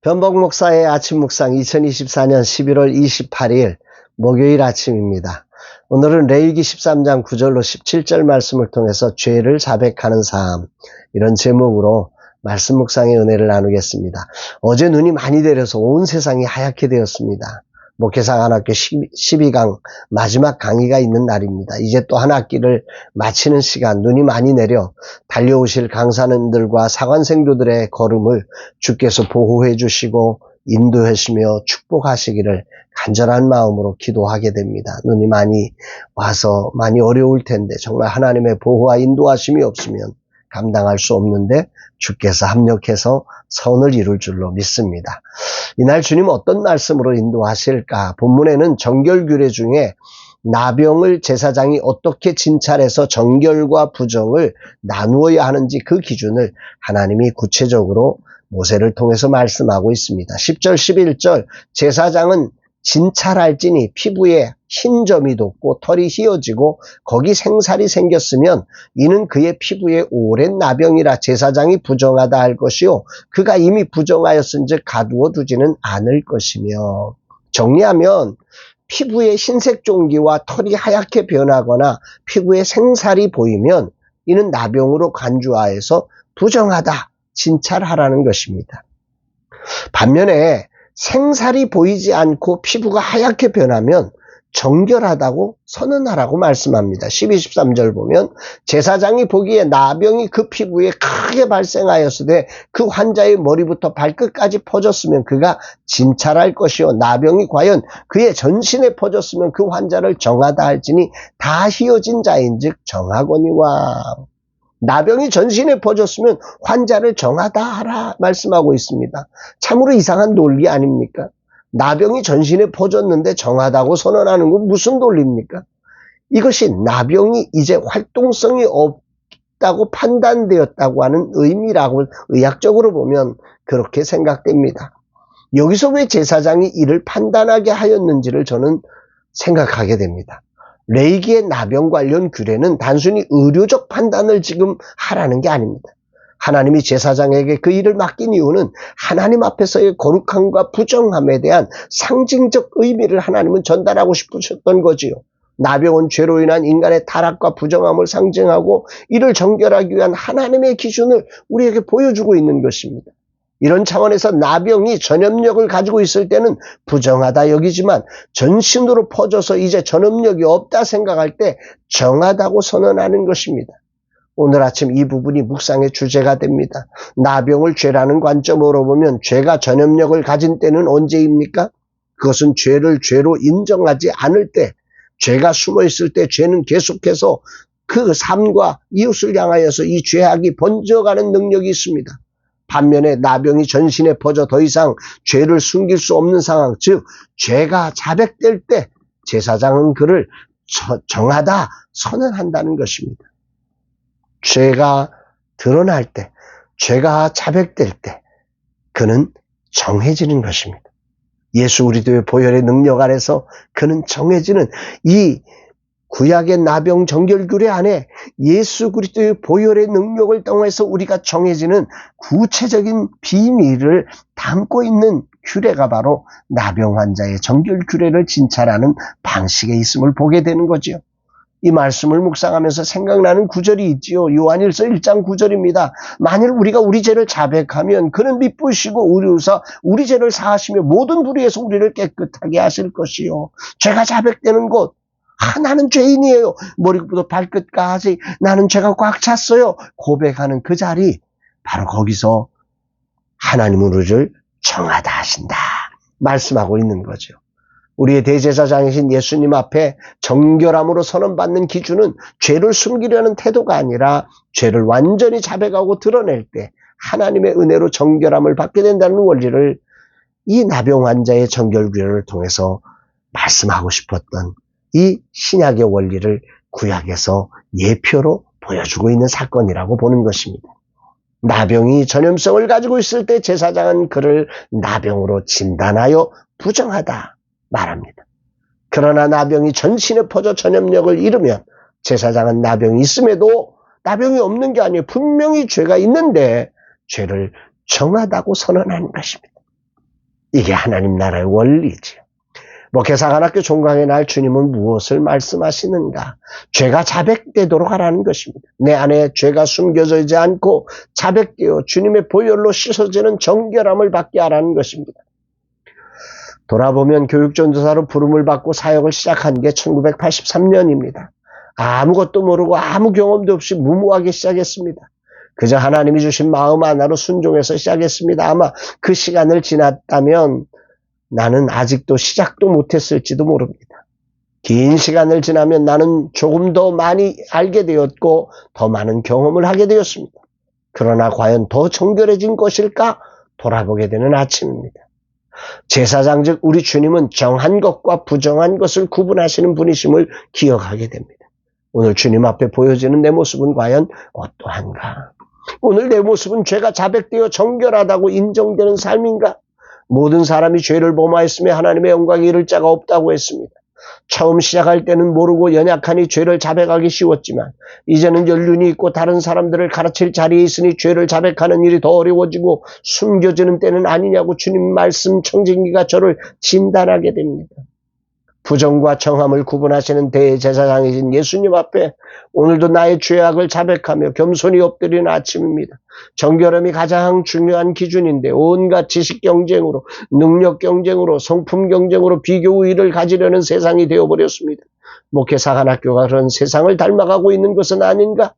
변복 목사의 아침 묵상 2024년 11월 28일 목요일 아침입니다. 오늘은 레위기 13장 9절로 17절 말씀을 통해서 죄를 자백하는 삶, 이런 제목으로 말씀 묵상의 은혜를 나누겠습니다. 어제 눈이 많이 내려서 온 세상이 하얗게 되었습니다. 목회사관학교 12강 마지막 강의가 있는 날입니다. 이제 또 한 학기를 마치는 시간, 눈이 많이 내려 달려오실 강사님들과 사관생도들의 걸음을 주께서 보호해 주시고 인도해 주시며 축복하시기를 간절한 마음으로 기도하게 됩니다. 눈이 많이 와서 많이 어려울 텐데 정말 하나님의 보호와 인도하심이 없으면 감당할 수 없는데 주께서 합력해서 선을 이룰 줄로 믿습니다. 이날 주님 어떤 말씀으로 인도하실까? 본문에는 정결규례 중에 나병을 제사장이 어떻게 진찰해서 정결과 부정을 나누어야 하는지 그 기준을 하나님이 구체적으로 모세를 통해서 말씀하고 있습니다. 10절 11절 제사장은 진찰할지니 피부에 흰 점이 돋고 털이 휘어지고 거기 생살이 생겼으면 이는 그의 피부에 오랜 나병이라 제사장이 부정하다 할 것이요 그가 이미 부정하였은즉 가두어 두지는 않을 것이며. 정리하면 피부에 흰색 종기와 털이 하얗게 변하거나 피부에 생살이 보이면 이는 나병으로 간주하여서 부정하다, 진찰하라는 것입니다. 반면에 생살이 보이지 않고 피부가 하얗게 변하면 정결하다고 선언하라고 말씀합니다. 12, 13절 보면 제사장이 보기에 나병이 그 피부에 크게 발생하였으되 그 환자의 머리부터 발끝까지 퍼졌으면 그가 진찰할 것이요 나병이 과연 그의 전신에 퍼졌으면 그 환자를 정하다 할지니 다 휘어진 자인즉 정하거니와. 나병이 전신에 퍼졌으면 환자를 정하다 하라 말씀하고 있습니다. 참으로 이상한 논리 아닙니까? 나병이 전신에 퍼졌는데 정하다고 선언하는 건 무슨 논리입니까? 이것이 나병이 이제 활동성이 없다고 판단되었다고 하는 의미라고 의학적으로 보면 그렇게 생각됩니다. 여기서 왜 제사장이 이를 판단하게 하였는지를 저는 생각하게 됩니다. 레위기의 나병 관련 규례는 단순히 의료적 판단을 지금 하라는 게 아닙니다. 하나님이 제사장에게 그 일을 맡긴 이유는 하나님 앞에서의 거룩함과 부정함에 대한 상징적 의미를 하나님은 전달하고 싶으셨던 거지요. 나병은 죄로 인한 인간의 타락과 부정함을 상징하고 이를 정결하기 위한 하나님의 기준을 우리에게 보여주고 있는 것입니다. 이런 차원에서 나병이 전염력을 가지고 있을 때는 부정하다 여기지만 전신으로 퍼져서 이제 전염력이 없다 생각할 때 정하다고 선언하는 것입니다. 오늘 아침 이 부분이 묵상의 주제가 됩니다. 나병을 죄라는 관점으로 보면 죄가 전염력을 가진 때는 언제입니까? 그것은 죄를 죄로 인정하지 않을 때, 죄가 숨어 있을 때 죄는 계속해서 그 삶과 이웃을 향하여서 이 죄악이 번져가는 능력이 있습니다. 반면에 나병이 전신에 퍼져 더 이상 죄를 숨길 수 없는 상황, 즉 죄가 자백될 때 제사장은 그를 정하다 선언한다는 것입니다. 죄가 드러날 때, 죄가 자백될 때 그는 정해지는 것입니다. 예수 그리스도의 보혈의 능력 아래서 그는 정해지는 이 구약의 나병 정결규례 안에 예수 그리스도의 보혈의 능력을 통해서 우리가 정해지는 구체적인 비밀을 담고 있는 규례가 바로 나병 환자의 정결규례를 진찰하는 방식에 있음을 보게 되는 거지요. 이 말씀을 묵상하면서 생각나는 구절이 있지요. 요한일서 1장 9절입니다. 만일 우리가 우리 죄를 자백하면 그는 미쁘시고 의로우사 우리 죄를 사하시며 모든 불의에서 우리를 깨끗하게 하실 것이요. 죄가 자백되는 곳, 나는 죄인이에요. 머리부터 발끝까지 나는 죄가 꽉 찼어요. 고백하는 그 자리, 바로 거기서 하나님은 우리를 정하다 하신다 말씀하고 있는 거죠. 우리의 대제사장이신 예수님 앞에 정결함으로 선언받는 기준은 죄를 숨기려는 태도가 아니라 죄를 완전히 자백하고 드러낼 때 하나님의 은혜로 정결함을 받게 된다는 원리를 이 나병 환자의 정결규례를 통해서 말씀하고 싶었던 이 신약의 원리를 구약에서 예표로 보여주고 있는 사건이라고 보는 것입니다. 나병이 전염성을 가지고 있을 때 제사장은 그를 나병으로 진단하여 부정하다 말합니다. 그러나 나병이 전신에 퍼져 전염력을 잃으면 제사장은 나병이 있음에도 나병이 없는 게 아니에요. 분명히 죄가 있는데 죄를 정하다고 선언하는 것입니다. 이게 하나님 나라의 원리지. 목회사관학교 종강의 날 주님은 무엇을 말씀하시는가? 죄가 자백되도록 하라는 것입니다. 내 안에 죄가 숨겨져 있지 않고 자백되어 주님의 보혈로 씻어지는 정결함을 받게 하라는 것입니다. 돌아보면 교육전도사로 부름을 받고 사역을 시작한 게 1983년입니다. 아무것도 모르고 아무 경험도 없이 무모하게 시작했습니다. 그저 하나님이 주신 마음 하나로 순종해서 시작했습니다. 아마 그 시간을 지났다면 나는 아직도 시작도 못했을지도 모릅니다. 긴 시간을 지나면 나는 조금 더 많이 알게 되었고 더 많은 경험을 하게 되었습니다. 그러나 과연 더 정결해진 것일까? 돌아보게 되는 아침입니다. 제사장 즉 우리 주님은 정한 것과 부정한 것을 구분하시는 분이심을 기억하게 됩니다. 오늘 주님 앞에 보여지는 내 모습은 과연 어떠한가? 오늘 내 모습은 죄가 자백되어 정결하다고 인정되는 삶인가? 모든 사람이 죄를 범하였으며 하나님의 영광에 이를 자가 없다고 했습니다. 처음 시작할 때는 모르고 연약하니 죄를 자백하기 쉬웠지만 이제는 연륜이 있고 다른 사람들을 가르칠 자리에 있으니 죄를 자백하는 일이 더 어려워지고 숨겨지는 때는 아니냐고 주님 말씀 청진기가 저를 진단하게 됩니다. 부정과 정함을 구분하시는 대제사장이신 예수님 앞에 오늘도 나의 죄악을 자백하며 겸손히 엎드리는 아침입니다. 정결함이 가장 중요한 기준인데 온갖 지식 경쟁으로, 능력 경쟁으로, 성품 경쟁으로 비교 우위를 가지려는 세상이 되어버렸습니다. 목회사관학교가 그런 세상을 닮아가고 있는 것은 아닌가?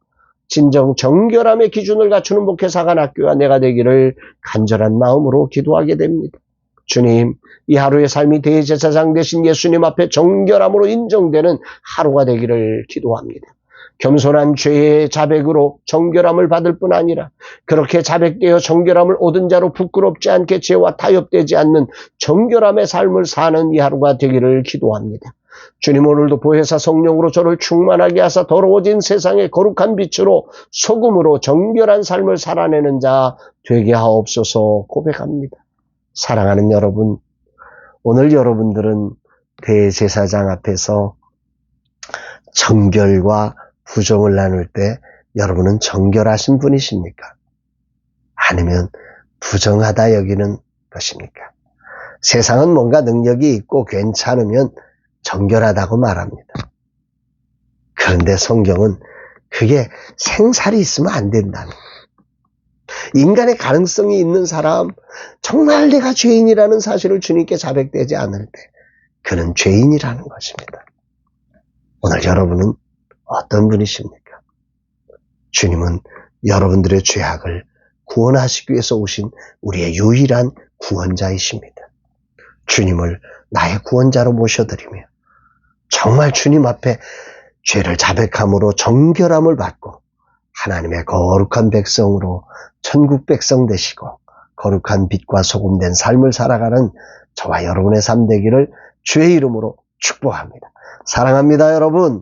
진정 정결함의 기준을 갖추는 목회사관학교가 내가 되기를 간절한 마음으로 기도하게 됩니다. 주님, 이 하루의 삶이 대제사장 되신 예수님 앞에 정결함으로 인정되는 하루가 되기를 기도합니다. 겸손한 죄의 자백으로 정결함을 받을 뿐 아니라 그렇게 자백되어 정결함을 얻은 자로 부끄럽지 않게 죄와 타협되지 않는 정결함의 삶을 사는 이 하루가 되기를 기도합니다. 주님 오늘도 보혜사 성령으로 저를 충만하게 하사 더러워진 세상의 거룩한 빛으로 소금으로 정결한 삶을 살아내는 자 되게 하옵소서 고백합니다. 사랑하는 여러분, 오늘 여러분들은 대제사장 앞에서 정결과 부정을 나눌 때 여러분은 정결하신 분이십니까? 아니면 부정하다 여기는 것입니까? 세상은 뭔가 능력이 있고 괜찮으면 정결하다고 말합니다. 그런데 성경은 그게 생살이 있으면 안 된다는 거예요. 인간의 가능성이 있는 사람, 정말 내가 죄인이라는 사실을 주님께 자백되지 않을 때 그는 죄인이라는 것입니다. 오늘 여러분은 어떤 분이십니까? 주님은 여러분들의 죄악을 구원하시기 위해서 오신 우리의 유일한 구원자이십니다. 주님을 나의 구원자로 모셔드리며 정말 주님 앞에 죄를 자백함으로 정결함을 받고 하나님의 거룩한 백성으로 천국 백성 되시고 거룩한 빛과 소금 된 삶을 살아가는 저와 여러분의 삶 되기를 주의 이름으로 축복합니다. 사랑합니다, 여러분.